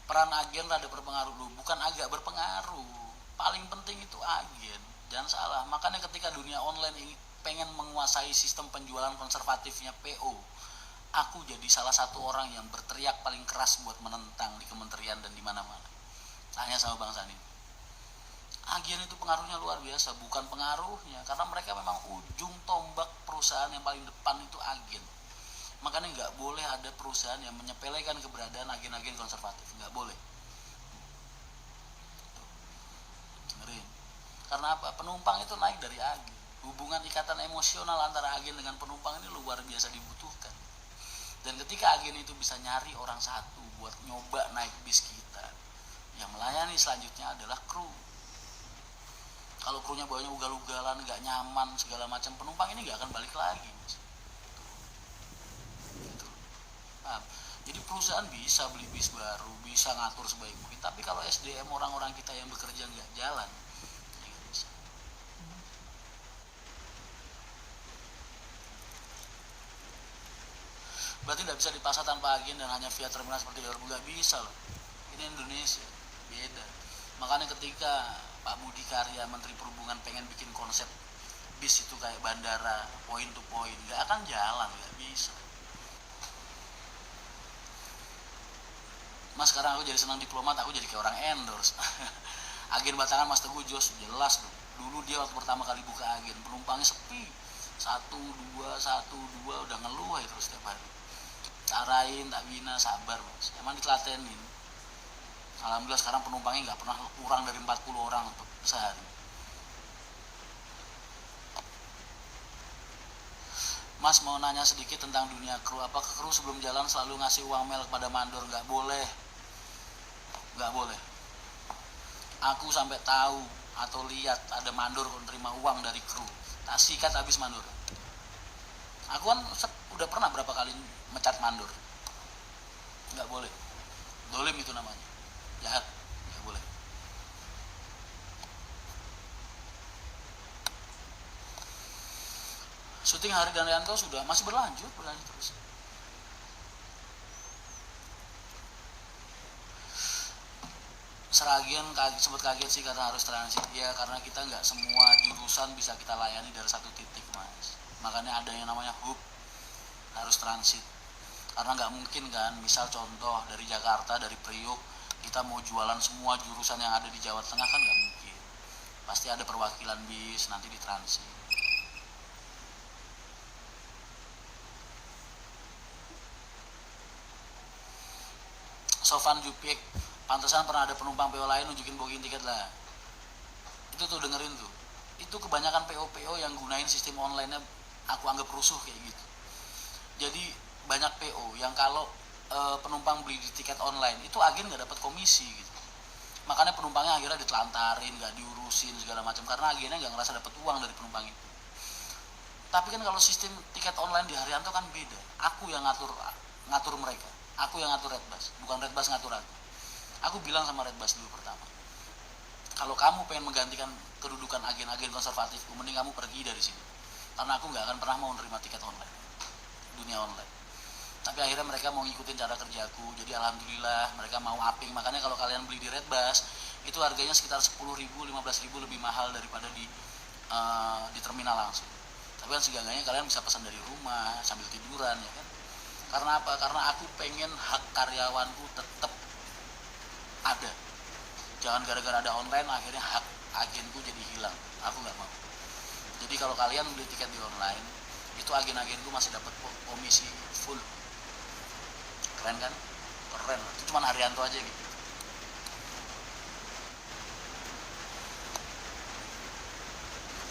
peran agen rada berpengaruh dulu, bukan agak berpengaruh, paling penting itu agen, jangan salah. Makanya ketika dunia online ini pengen menguasai sistem penjualan konservatifnya PO, aku jadi salah satu orang yang berteriak paling keras buat menentang di kementerian dan di mana-mana. Tanya sama Bang Sani, agen itu pengaruhnya luar biasa. Bukan pengaruhnya, karena mereka memang ujung tombak perusahaan yang paling depan itu agen. Makanya nggak boleh ada perusahaan yang menyepelekan keberadaan agen-agen konservatif, nggak boleh. Dengerin, karena apa? Penumpang itu naik dari agen. Hubungan ikatan emosional antara agen dengan penumpang ini luar biasa dibutuhkan. Dan ketika agen itu bisa nyari orang satu buat nyoba naik bis kita, yang melayani selanjutnya adalah kru. Kalau krunya bawanya ugal-ugalan, nggak nyaman, segala macam, penumpang ini nggak akan balik lagi, Mas. Gitu. Nah, jadi perusahaan bisa beli bis baru, bisa ngatur sebaik mungkin, tapi kalau SDM orang-orang kita yang bekerja nggak jalan, ya nggak bisa. Berarti nggak bisa dipasar tanpa agen dan hanya via terminal seperti luar, nggak bisa loh. Ini Indonesia, beda. Makanya ketika Pak Budi Karya Menteri Perhubungan pengen bikin konsep bis itu kayak bandara point to point, nggak akan jalan, nggak bisa. Mas, sekarang aku jadi senang diplomat, aku jadi kayak orang endorse. Agen Batangan Mas Teguh Jos, jelas dong. Dulu dia waktu pertama kali buka agen, penumpangnya sepi, satu dua udah ngeluh ya terus setiap hari. Arahin, tak bina, sabar Mas, emang ditelatenin. Alhamdulillah sekarang penumpangnya nggak pernah kurang dari 40 orang sehari. Mas mau nanya sedikit tentang dunia kru. Apakah kru sebelum jalan selalu ngasih uang mel kepada mandor? Nggak boleh, nggak boleh. Aku sampai tahu atau lihat ada mandor menerima uang dari kru, tak sikat habis mandor. Aku kan udah pernah berapa kali mecat mandor. Nggak boleh, dolim itu namanya, jahat, nggak boleh. Syuting Hari dan Rianto sudah masih berlanjut terus. Seragian sempat kaget sih karena harus transit ya, karena kita nggak semua jurusan bisa kita layani dari satu titik Mas. Makanya ada yang namanya hub, harus transit. Karena nggak mungkin kan, misal contoh dari Jakarta, dari Priok, kita mau jualan semua jurusan yang ada di Jawa Tengah kan nggak mungkin. Pasti ada perwakilan bis nanti di transit. Sofan Jupiek, pantesan pernah ada penumpang PO lain nunjukin booking tiket lah. Itu tuh dengerin tuh. Itu kebanyakan PO-PO yang gunain sistem online-nya aku anggap rusuh kayak gitu. Jadi banyak PO yang kalau penumpang beli di tiket online itu agen nggak dapat komisi gitu. Makanya penumpangnya akhirnya ditelantarin, nggak diurusin segala macam karena agennya nggak ngerasa dapat uang dari penumpang itu. Tapi kan kalau sistem tiket online di Haryanto kan beda. Aku yang ngatur mereka. Aku yang ngatur Redbus, bukan Redbus ngatur aku. Aku bilang sama Redbus dulu pertama, kalau kamu pengen menggantikan kedudukan agen-agen konservatif, mending kamu pergi dari sini. Karena aku nggak akan pernah mau nerima tiket online, dunia online. Tapi akhirnya mereka mau ngikutin cara kerjaku, jadi alhamdulillah mereka mau upping. Makanya kalau kalian beli di Redbus, itu harganya sekitar 10.000, 15.000 lebih mahal daripada di terminal langsung. Tapi kan segalanya kalian bisa pesan dari rumah sambil tiduran ya kan. Karena apa? Karena aku pengen hak karyawanku tetap ada. Jangan gara-gara ada online akhirnya hak agenku jadi hilang. Aku nggak mau. Jadi kalau kalian beli tiket di online, itu agen-agenku masih dapat komisi full. Keren kan? Keren. Itu cuma Haryanto aja gitu.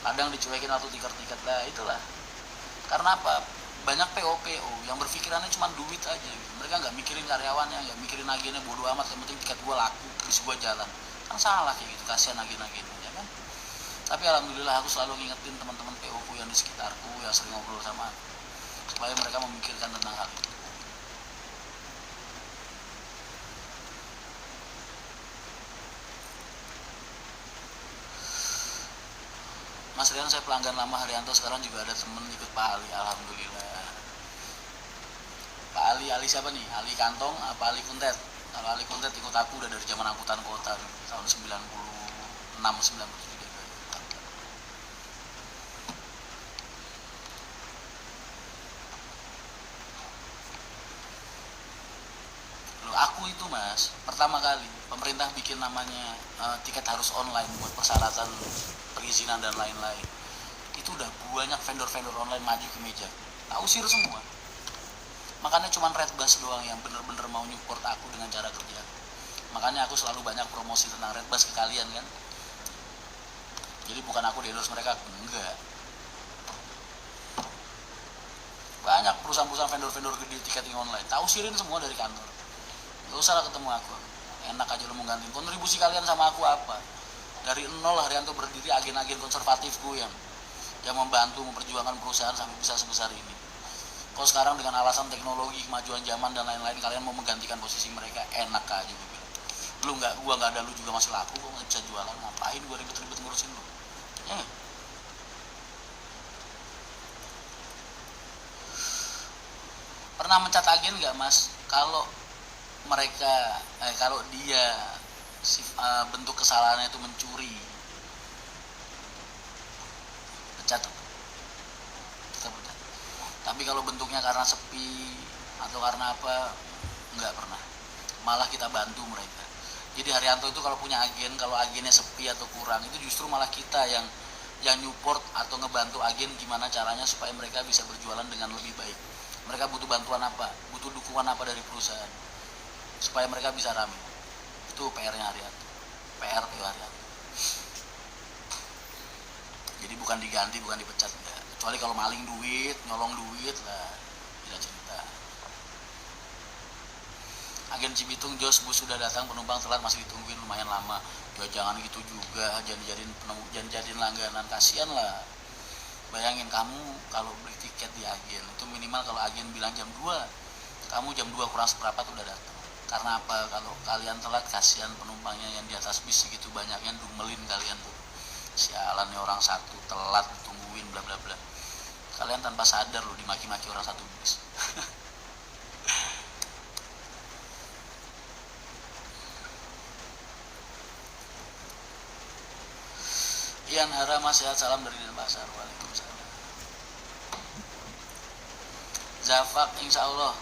Kadang dicuekin atau tiket-tiket lah, itulah. Karena apa? Banyak PO-PO yang berpikirannya cuma duit aja gitu. Mereka nggak mikirin karyawannya, nggak mikirin agennya, bodo amat, yang penting tiket gue laku, bis gue jalan. Kan salah kayak gitu, kasihan agen-agennya ya kan. Tapi alhamdulillah aku selalu ngingetin teman-teman PO ku yang di sekitarku yang sering ngobrol sama aku, supaya mereka memikirkan tentang hal itu. Mas Rian, saya pelanggan lama Haryanto, sekarang juga ada temen ikut Pak Ali, alhamdulillah. Pak Ali siapa nih? Ali Kantong apa Ali Kuntet? Kalau Ali Kontet ikut aku udah dari zaman angkutan kota tahun 96 97 dia udah ikut aku. Loh, aku itu mas pertama kali pemerintah bikin namanya tiket harus online buat persyaratan perizinan dan lain-lain. Itu udah banyak vendor-vendor online maju ke meja, tak usir semua. Makanya cuman Redbus doang yang bener-bener mau nyupport aku dengan cara kerja. Makanya aku selalu banyak promosi tentang Redbus ke kalian kan. Jadi bukan aku di endorse mereka, enggak. Banyak perusahaan-perusahaan vendor-vendor gede tiketing online, tak usirin semua dari kantor. Gak usah lah ketemu aku, enak aja lo mau gantiin. Kontribusi kalian sama aku apa? Dari nol Haryanto berdiri, agen-agen konservatifku yang membantu memperjuangkan perusahaan sampai bisa sebesar ini. Kalau sekarang dengan alasan teknologi, kemajuan zaman dan lain-lain kalian mau menggantikan posisi mereka, enak aja gue bilang. Gua nggak ada, lu juga masih laku, gua nggak bisa jualan, ngapain gua ribet-ribet ngurusin lu? Ya. Pernah mencat agen nggak mas? Kalau mereka, kalau dia bentuk kesalahannya itu mencuri, pecat tuh. Kita pecat. Tapi kalau bentuknya karena sepi atau karena apa, nggak pernah. Malah kita bantu mereka. Jadi Haryanto itu kalau punya agen, kalau agennya sepi atau kurang, itu justru malah kita yang nyupport atau ngebantu agen gimana caranya supaya mereka bisa berjualan dengan lebih baik. Mereka butuh bantuan apa, butuh dukungan apa dari perusahaan supaya mereka bisa rame. Itu PR-nya Haryanto, PR Haryanto. Jadi bukan diganti, bukan dipecat enggak. Kecuali kalau maling duit, nyolong duit lah, tidak cerita. Agen Cibitung, Jos bus sudah datang, penumpang telat masih ditungguin lumayan lama. Ya jangan gitu juga, jangan jadiin langganan, kasihan lah. Bayangin kamu kalau beli tiket di agen itu minimal kalau agen bilang jam 2, kamu jam 2 kurang seperempat udah datang. Karena apa? Kalau kalian telat, kasihan penumpangnya yang di atas bis segitu banyaknya, dumelin kalian tuh. Sialan nih orang satu telat tungguin bla bla bla. Kalian tanpa sadar loh dimaki-maki orang satu bis. Ian Hara, mas sehat, salam dari Denpasar. Waalaikumsalam. Zafak, insya Allah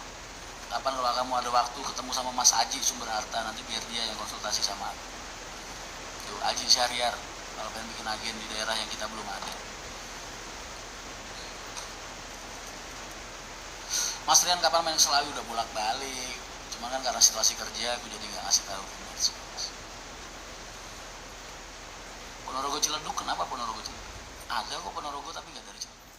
kapan kalau kamu ada waktu ketemu sama Mas Aji Sumber Harta, nanti biar dia yang konsultasi sama aku. Tuh Aji Syariar, kalau pengen bikin agen di daerah yang kita belum ada. Mas Rian kapan main Selawi, udah bolak balik, cuma kan karena situasi kerja aku jadi nggak ngasih tahu ke Mas. Ponorogo Ciledug, kenapa Ponorogo Ciledug? Ada kok Ponorogo tapi nggak dari Ciledug.